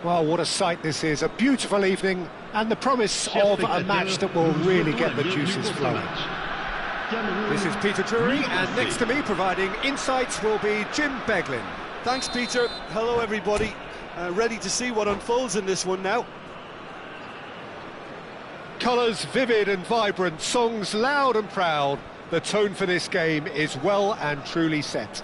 Well, what a sight this is. A beautiful evening and the promise of a match that will really get the juices flowing. This is Peter Drury, and next to me providing insights will be Jim Beglin. Thanks, Peter. Hello, everybody. Ready to see what unfolds in this one now. Colours vivid and vibrant, songs loud and proud. The tone for this game is well and truly set.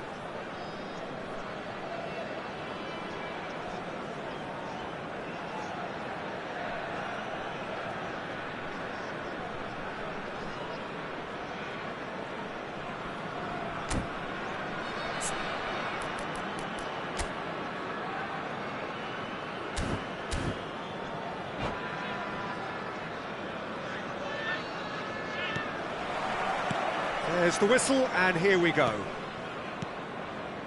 There's the whistle, and here we go.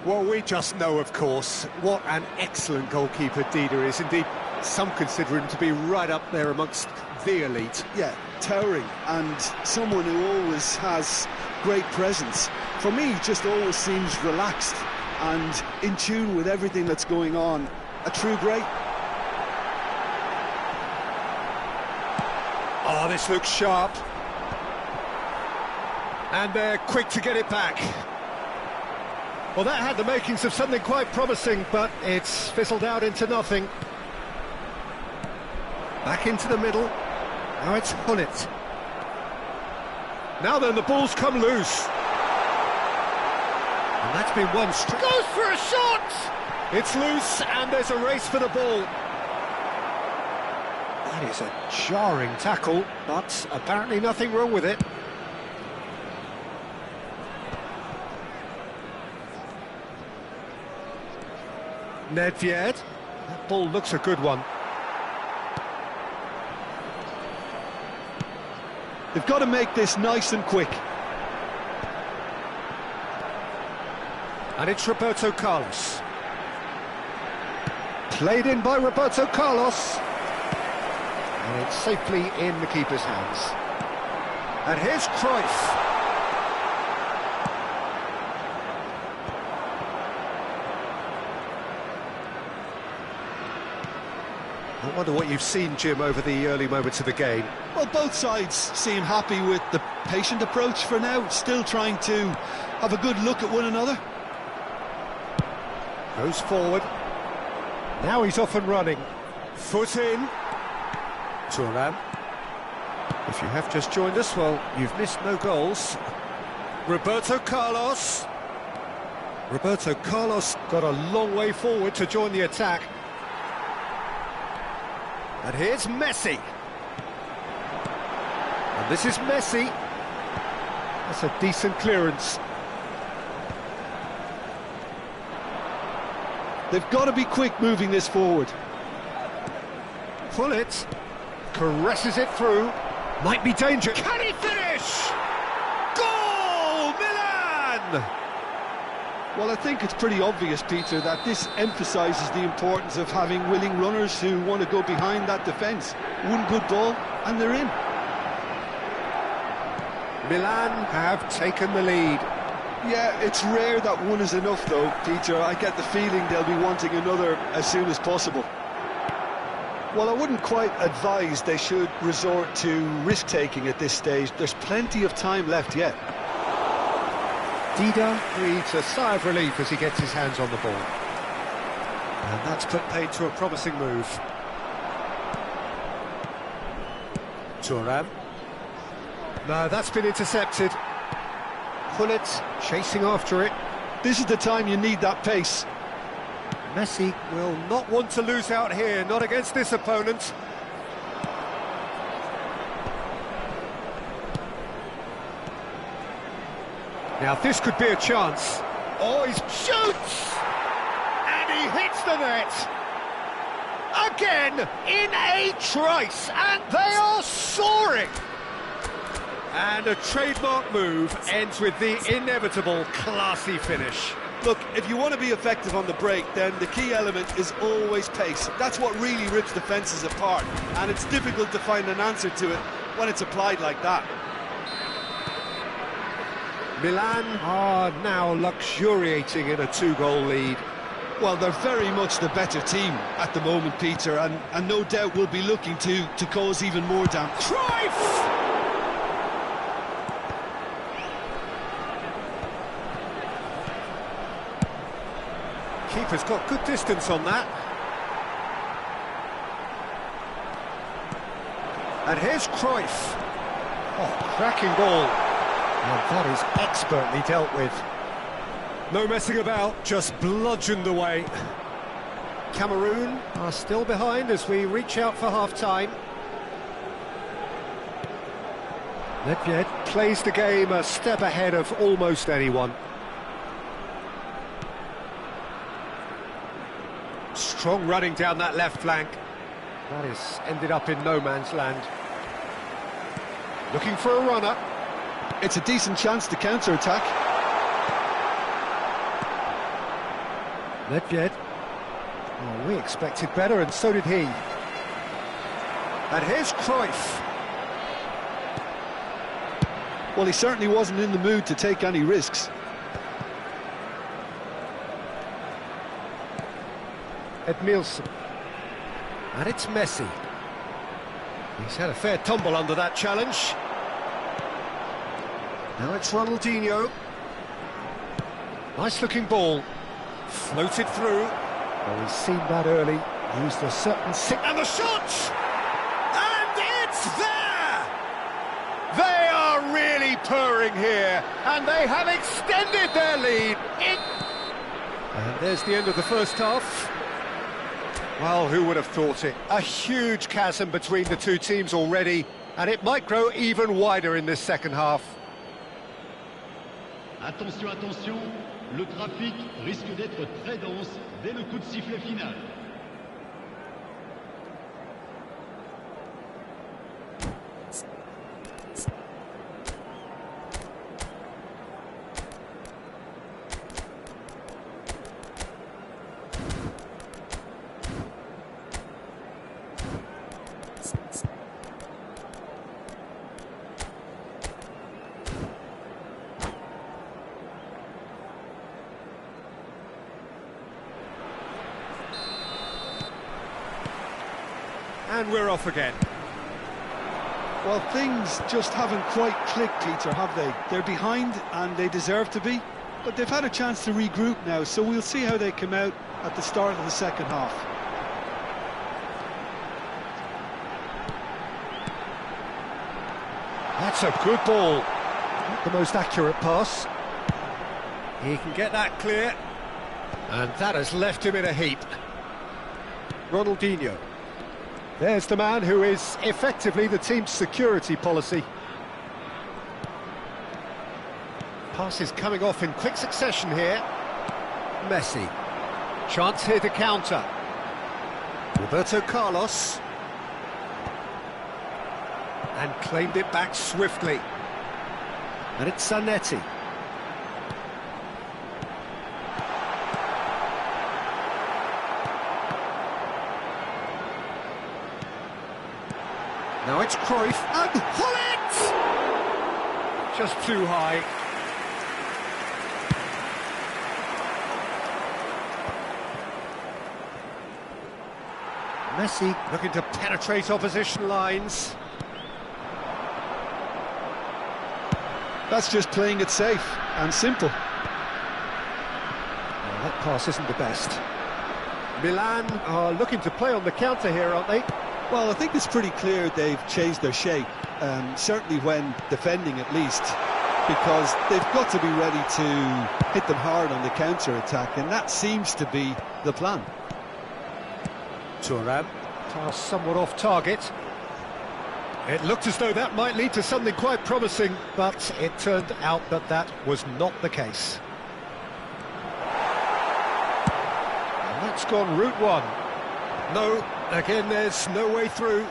Well, we just know, of course, what an excellent goalkeeper Dida is. Indeed, some consider him to be right up there amongst the elite. Yeah, towering, and someone who always has great presence. For me, just always seems relaxed and in tune with everything that's going on. A true great. Oh, this looks sharp. And they're quick to get it back. Well, that had the makings of something quite promising, but it's fizzled out into nothing. Back into the middle. Now it's Hullet. Now then, the ball's come loose. And that's been one strike. Goes for a shot! It's loose, and there's a race for the ball. That is a jarring tackle, but apparently nothing wrong with it. Nedved. That ball looks a good one. They've got to make this nice and quick. And it's Roberto Carlos. Played in by Roberto Carlos. And it's safely in the keeper's hands. And here's Cruyff. I wonder what you've seen, Jim, over the early moments of the game. Well, both sides seem happy with the patient approach for now, still trying to have a good look at one another. Goes forward. Now he's off and running. Foot in. Thuram. If you have just joined us, well, you've missed no goals. Roberto Carlos. Roberto Carlos got a long way forward to join the attack. And here's Messi. And this is Messi. That's a decent clearance. They've got to be quick moving this forward. Hullet caresses it through. Might be danger. Can he finish? Goal! Milan! Well, I think it's pretty obvious, Peter, that this emphasises the importance of having willing runners who want to go behind that defence. One good ball, and they're in. Milan have taken the lead. Yeah, it's rare that one is enough, though, Peter. I get the feeling they'll be wanting another as soon as possible. Well, I wouldn't quite advise they should resort to risk-taking at this stage. There's plenty of time left yet. Dida breathes a sigh of relief as he gets his hands on the ball. And that's put paid to a promising move. Thuram. No, that's been intercepted. Gullit chasing after it. This is the time you need that pace. Messi will not want to lose out here, not against this opponent. Now this could be a chance. Oh, he shoots! And he hits the net! Again, in a trice, and they are soaring! And a trademark move ends with the inevitable classy finish. Look, if you want to be effective on the break, then the key element is always pace. That's what really rips defences apart, and it's difficult to find an answer to it when it's applied like that. Milan are now luxuriating in a 2-goal lead. Well, they're very much the better team at the moment, Peter, and no doubt will be looking to cause even more damage. Cruyff! Keeper's got good distance on that. And here's Cruyff. Oh, cracking ball. And that is expertly dealt with. No messing about, just bludgeoned away. Cameroon are still behind as we reach out for half-time. Nedved plays the game a step ahead of almost anyone. Strong running down that left flank. That has ended up in no man's land. Looking for a runner. It's a decent chance to counter-attack. Nedved. Oh, we expected better, and so did he. And here's Cruyff. Well, he certainly wasn't in the mood to take any risks. Edmilson. And it's Messi. He's had a fair tumble under that challenge. Now it's Ronaldinho. Nice looking ball. Floated through. Well, he's seen that early. Used a certain and the shot! And it's there! They are really purring here, and they have extended their lead. And there's the end of the first half. Well, who would have thought it? A huge chasm between the two teams already, and it might grow even wider in this second half. Attention, attention, le trafic risque d'être très dense dès le coup de sifflet final. And we're off again. Well, things just haven't quite clicked, Peter, have they? They're behind, and they deserve to be, but they've had a chance to regroup now, so we'll see how they come out at the start of the second half. That's a good ball. Not the most accurate pass. He can get that clear. And that has left him in a heap. Ronaldinho. There's the man who is effectively the team's security policy. Passes coming off in quick succession here. Messi. Chance here to counter. Roberto Carlos. And claimed it back swiftly. And it's Zanetti. Now it's Cruyff, and Gullit! Just too high. Messi looking to penetrate opposition lines. That's just playing it safe and simple. Well, that pass isn't the best. Milan are looking to play on the counter here, aren't they? Well, I think it's pretty clear they've changed their shape. certainly when defending at least, because they've got to be ready to hit them hard on the counter-attack, and that seems to be the plan. Thuram, pass somewhat off target. It looked as though that might lead to something quite promising, but it turned out that that was not the case. And that's gone route one. No, again there's no way through.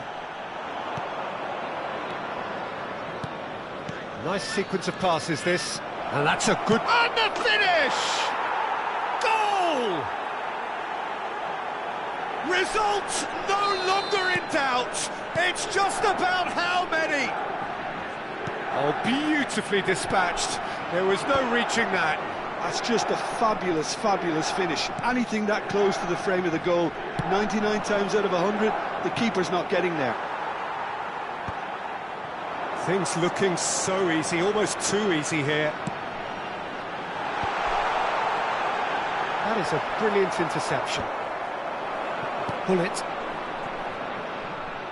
Nice sequence of passes this, and that's a good... And the finish! Goal! Result no longer in doubt. It's just about how many. Oh, beautifully dispatched. There was no reaching that. That's just a fabulous, fabulous finish. Anything that close to the frame of the goal, 99 times out of 100, the keeper's not getting there. Things looking so easy, almost too easy here. That is a brilliant interception. Pull it.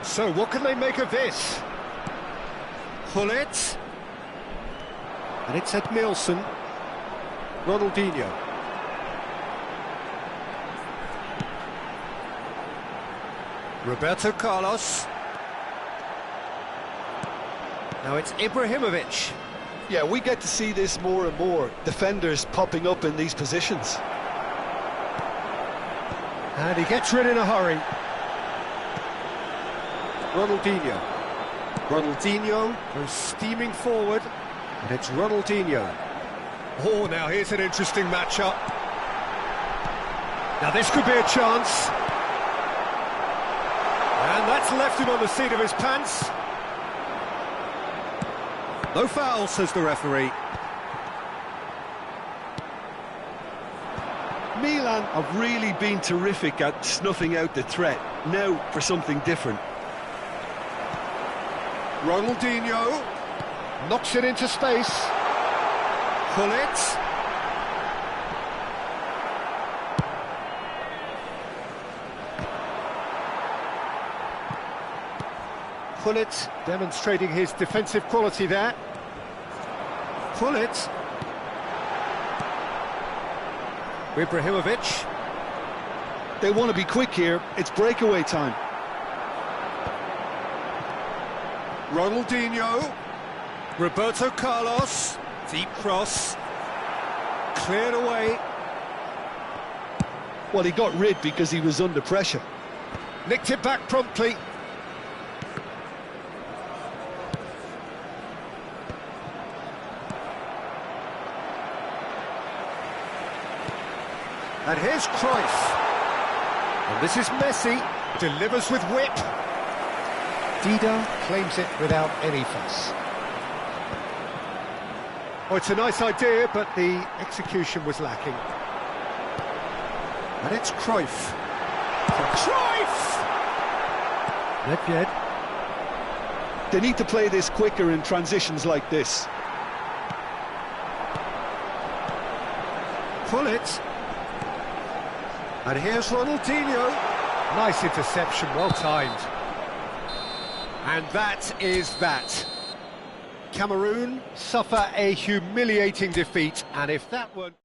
So, what can they make of this? Pull it. And it's Ed Nielsen. Ronaldinho. Roberto Carlos. Now it's Ibrahimovic. Yeah, we get to see this more and more. Defenders popping up in these positions. And he gets rid in a hurry. Ronaldinho. Ronaldinho goes steaming forward, and it's Ronaldinho. Oh, now here's an interesting matchup. Now this could be a chance. And that's left him on the seat of his pants. No foul, says the referee. Milan have really been terrific at snuffing out the threat. Now for something different. Ronaldinho knocks it into space. Pull it. Pull it, demonstrating his defensive quality there. Pull it. Ibrahimovic. They want to be quick here. It's breakaway time. Ronaldinho. Roberto Carlos. Deep cross. Cleared away. Well, he got rid because he was under pressure. Nicked it back promptly. And here's Cruyff. And this is Messi. Delivers with whip. Dida claims it without any fuss. Oh, it's a nice idea, but the execution was lacking. And it's Cruyff. Cruyff! Nedved. They need to play this quicker in transitions like this. Pull it. And here's Ronaldinho. Nice interception, well timed. And that is that. Cameroon suffer a humiliating defeat, and if that weren't...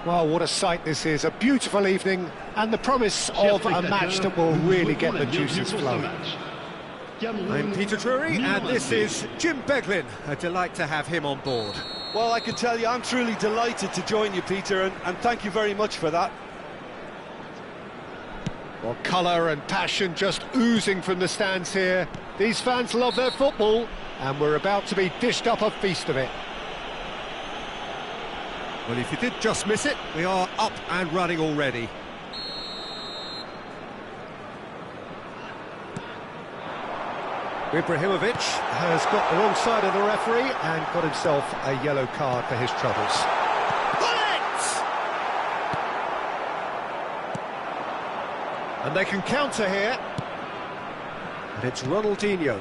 Well, what a sight this is, a beautiful evening, and the promise of a match that will really get the juices flowing. I'm Peter Drury, and this is Jim Beglin. A delight to have him on board. Well, I can tell you, I'm truly delighted to join you, Peter, and thank you very much for that. Well, colour and passion just oozing from the stands here. These fans love their football, and we're about to be dished up a feast of it. Well, if you did just miss it, we are up and running already. Ibrahimovic has got the wrong side of the referee and got himself a yellow card for his troubles. And they can counter here. And it's Ronaldinho.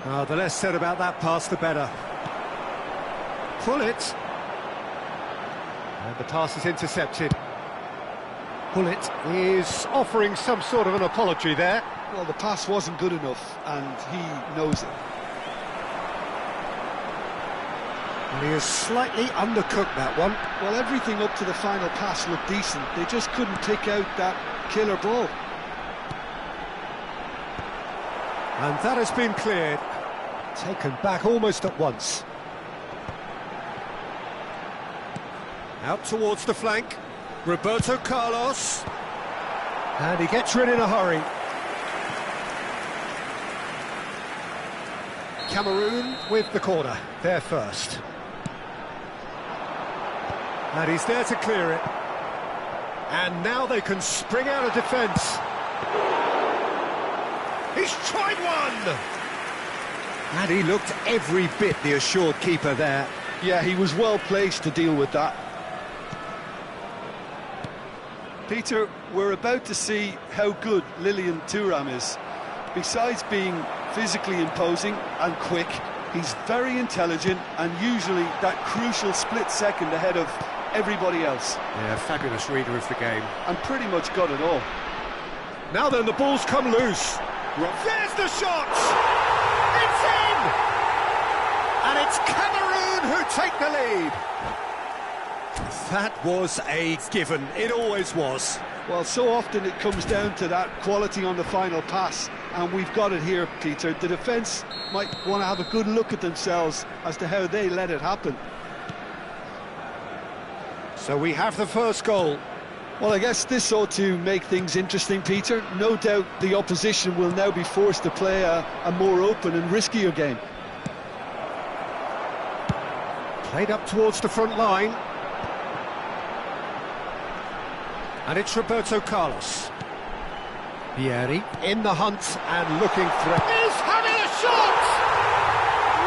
The less said about that pass, the better. Pullet. And the pass is intercepted. Pullet is offering some sort of an apology there. Well, the pass wasn't good enough, and he knows it. And he has slightly undercooked that one. Well, everything up to the final pass looked decent. They just couldn't pick out that killer ball. And that has been cleared. Taken back almost at once. Out towards the flank. Roberto Carlos. And he gets rid in a hurry. Cameroon with the corner, there first. And he's there to clear it. And now they can spring out of defence. He's tried one! And he looked every bit the assured keeper there. Yeah, he was well placed to deal with that. Peter, we're about to see how good Lilian Thuram is. Besides being physically imposing and quick, he's very intelligent and usually that crucial split second ahead of everybody else. Yeah, fabulous reader of the game. And pretty much got it all. Now then, the ball's come loose. There's the shot! It's in! And it's Cameroon who take the lead. That was a given, it always was. Well, so often it comes down to that quality on the final pass, and we've got it here, Peter. The defence might want to have a good look at themselves as to how they let it happen. So we have the first goal. Well, I guess this ought to make things interesting, Peter. No doubt the opposition will now be forced to play a more open and riskier game. Played up towards the front line. And it's Roberto Carlos. Vieri in the hunt and looking through. He's having a shot!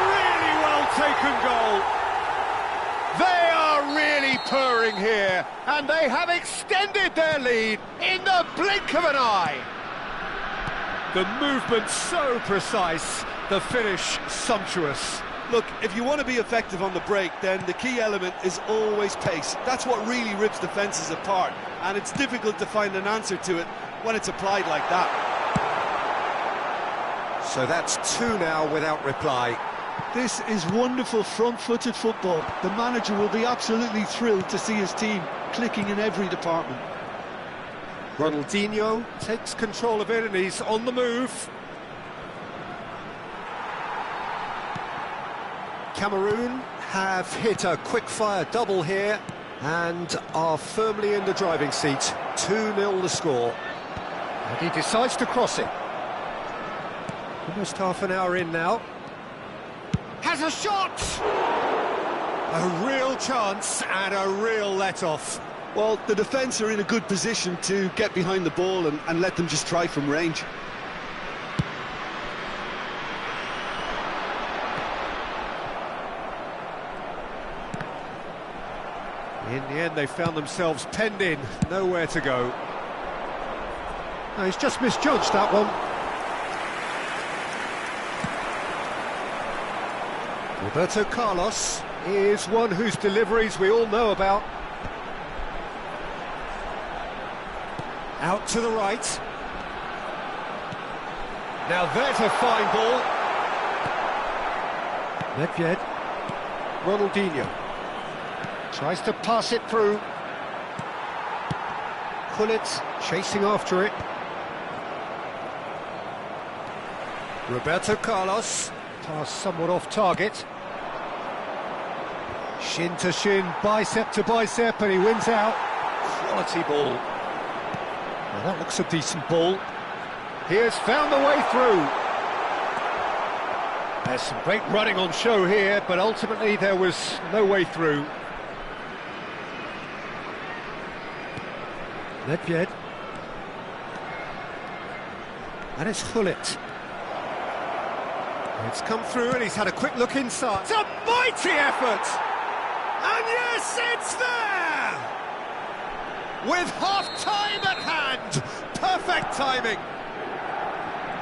Really well taken goal. They are really purring here, and they have extended their lead in the blink of an eye. The movement so precise, the finish sumptuous. Look, if you want to be effective on the break, then the key element is always pace. That's what really rips defences apart, and it's difficult to find an answer to it when it's applied like that. So that's two now without reply. This is wonderful front-footed football. The manager will be absolutely thrilled to see his team clicking in every department. Ronaldinho takes control of it and he's on the move. Cameroon have hit a quick-fire double here and are firmly in the driving seat. 2-0 the score. And he decides to cross it. Almost half an hour in now. Has a shot! A real chance and a real let-off. Well, the defence are in a good position to get behind the ball and let them just try from range. In the end, they found themselves penned in, nowhere to go. No, he's just misjudged that one. Roberto Carlos is one whose deliveries we all know about. Out to the right. Now there's a fine ball. Nedved. Ronaldinho. Tries to pass it through. Gullit chasing after it. Roberto Carlos. Pass somewhat off target. Shin to shin, bicep to bicep, and he wins out. Quality ball. Well, that looks a decent ball. He has found the way through. There's some great running on show here, but ultimately there was no way through. Nedved. And it's Gullit. It's come through and he's had a quick look inside. It's a mighty effort! And yes, it's there! With half-time at hand! Perfect timing!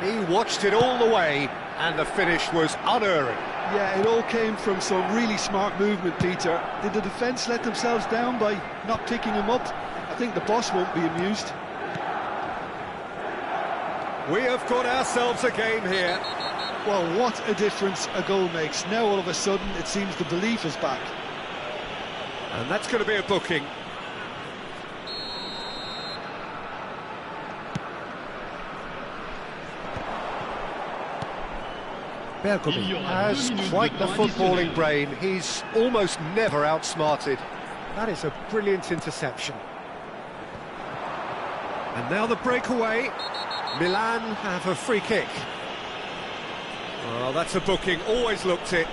He watched it all the way, and the finish was unerring. Yeah, it all came from some really smart movement, Peter. Did the defence let themselves down by not picking him up? I think the boss won't be amused. We have got ourselves a game here. Well, what a difference a goal makes. Now all of a sudden it seems the belief is back. And that's going to be a booking. Bergomi has quite the footballing brain. He's almost never outsmarted. That is a brilliant interception. And now the breakaway. Milan have a free kick. Well, that's a booking. Always looked it.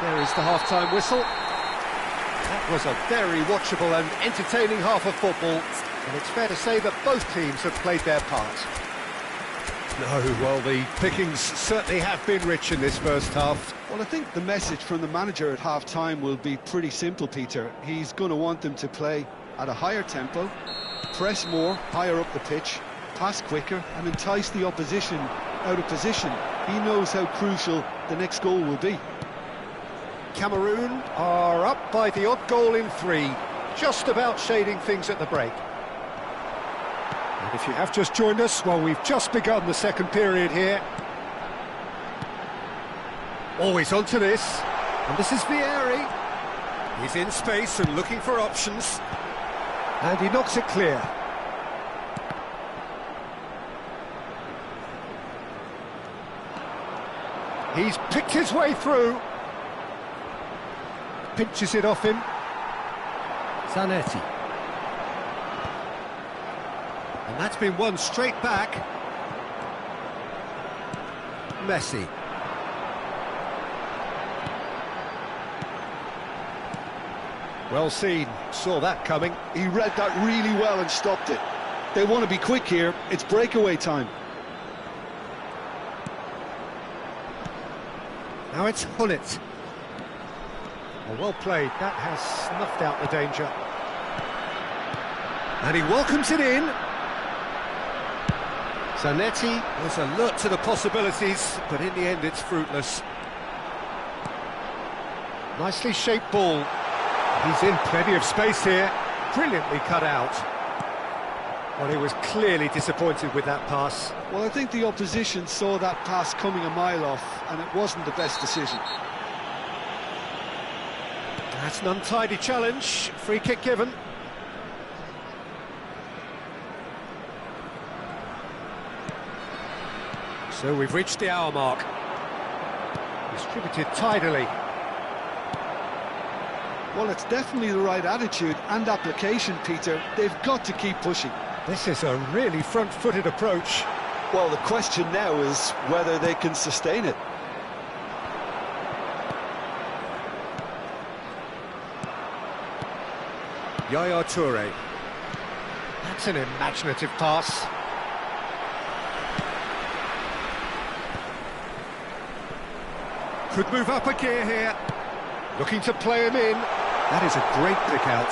There is the half-time whistle. That was a very watchable and entertaining half of football, and it's fair to say that both teams have played their part. No, well, the pickings certainly have been rich in this first half. Well, I think the message from the manager at half-time will be pretty simple, Peter. He's going to want them to play at a higher tempo, press more, higher up the pitch, pass quicker, and entice the opposition out of position. He knows how crucial the next goal will be. Cameroon are up by the odd goal in 3, just about shading things at the break. And if you have just joined us, well, we've just begun the second period here. Always onto this, and this is Vieri. He's in space and looking for options, and he knocks it clear. He's picked his way through. Pinches it off him. Zanetti. And that's been won straight back. Messi. Well seen, saw that coming. He read that really well and stopped it. They want to be quick here, it's breakaway time. Now it's Gullit. Well played, that has snuffed out the danger. And he welcomes it in. Zanetti was alert to the possibilities, but in the end it's fruitless. Nicely shaped ball. He's in plenty of space here. Brilliantly cut out. Well, he was clearly disappointed with that pass. Well, I think the opposition saw that pass coming a mile off, and it wasn't the best decision. That's an untidy challenge. Free kick given. So we've reached the hour mark. Distributed tidily. Well, it's definitely the right attitude and application, Peter. They've got to keep pushing. This is a really front-footed approach. Well, the question now is whether they can sustain it. Yaya Toure. That's an imaginative pass. Could move up a gear here. Looking to play him in. That is a great pick out.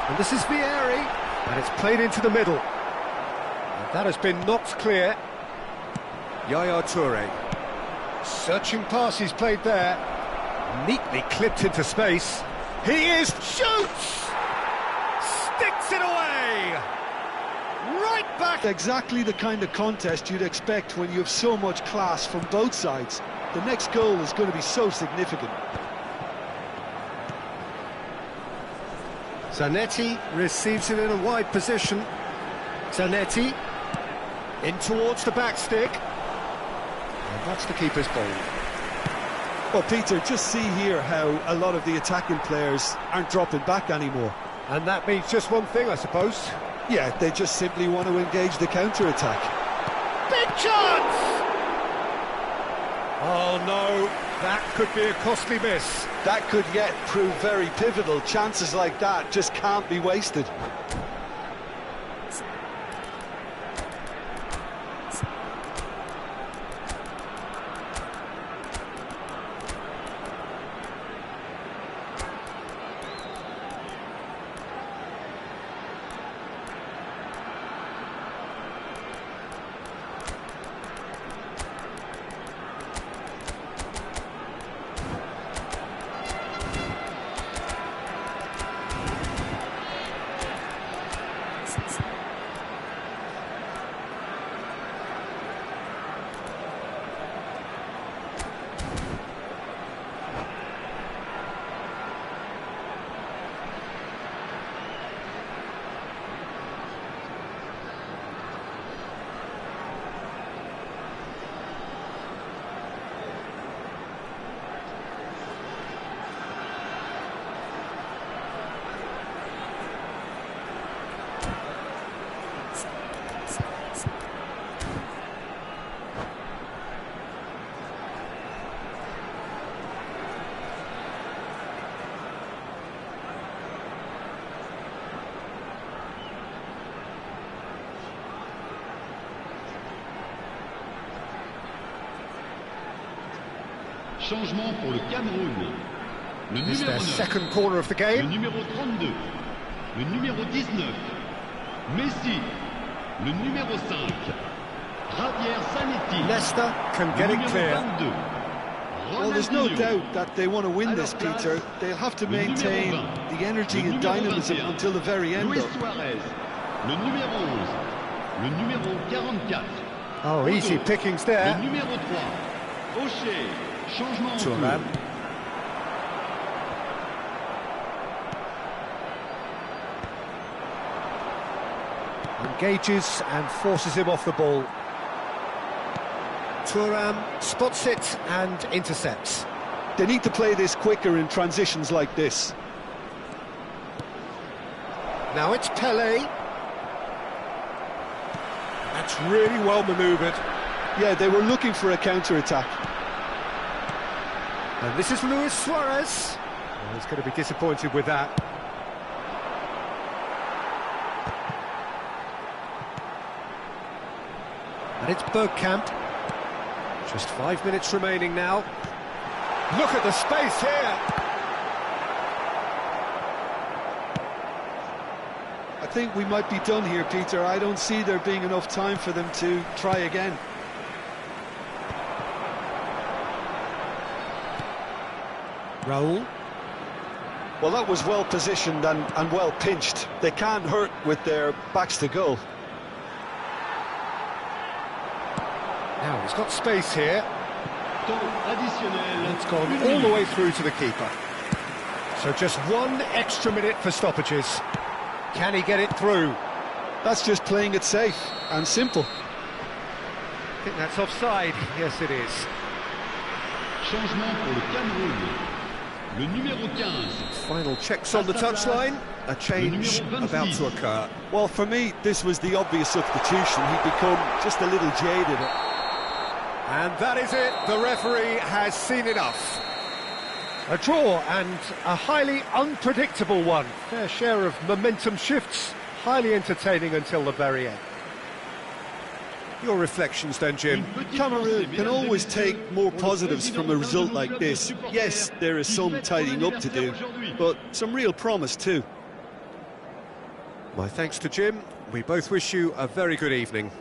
And this is Vieri. And it's played into the middle. And that has been knocked clear. Yaya Toure. Searching pass he's played there. Neatly clipped into space. He is, shoots! Sticks it away! Right back! Exactly the kind of contest you'd expect when you have so much class from both sides. The next goal is going to be so significant. Zanetti receives it in a wide position. Zanetti in towards the back stick. And that's the keeper's ball. Well, Peter, just see here how a lot of the attacking players aren't dropping back anymore. And that means just one thing, I suppose. Yeah, they just simply want to engage the counter-attack. Big chance! Oh no, that could be a costly miss. That could yet prove very pivotal. Chances like that just can't be wasted. Changement pour le Cameroun. Le This is numéro their 9, second corner of the le game. numéro 32, le numéro 19, Messi, le numéro 5, Javier Zanetti, Leicester can le get it numéro clear. 22, Well, there's no Ronaldinho, doubt that they want to win this, Peter. They'll have to le numéro maintain 20, the energy le and numéro dynamism 21, until the very end. Luis Though. Suarez, le numéro 11, le numéro 44, Oh, easy Odo, pickings le there. numéro 3, O'Shea, changement en cours. Thuram. Engages and forces him off the ball. Thuram spots it and intercepts. They need to play this quicker in transitions like this. Now it's Pele. That's really well manoeuvred. Yeah, they were looking for a counter-attack. And this is Luis Suarez. Well, he's going to be disappointed with that. And it's Bergkamp. Just 5 minutes remaining now. Look at the space here. I think we might be done here, Peter. I don't see there being enough time for them to try again. Raul. Well, that was well positioned and well pinched. They can't hurt with their backs to goal. Now he's got space here. Temps additionnel. It's gone Une all the minute. way through to the keeper. So just 1 extra minute for stoppages. Can he get it through? That's just playing it safe and simple. I think that's offside. Yes, it is. Changement pour le Cameroun. Le numéro 15, Final checks on the touchline. A change about to occur. Well, for me, this was the obvious substitution. He'd become just a little jaded. And that is it. The referee has seen enough. A draw and a highly unpredictable one. Fair share of momentum shifts. Highly entertaining until the very end. Your reflections then, Jim? Cameroon can always take more positives from a result like this. Yes, there is some tidying up to do, but some real promise too. My thanks to Jim. We both wish you a very good evening.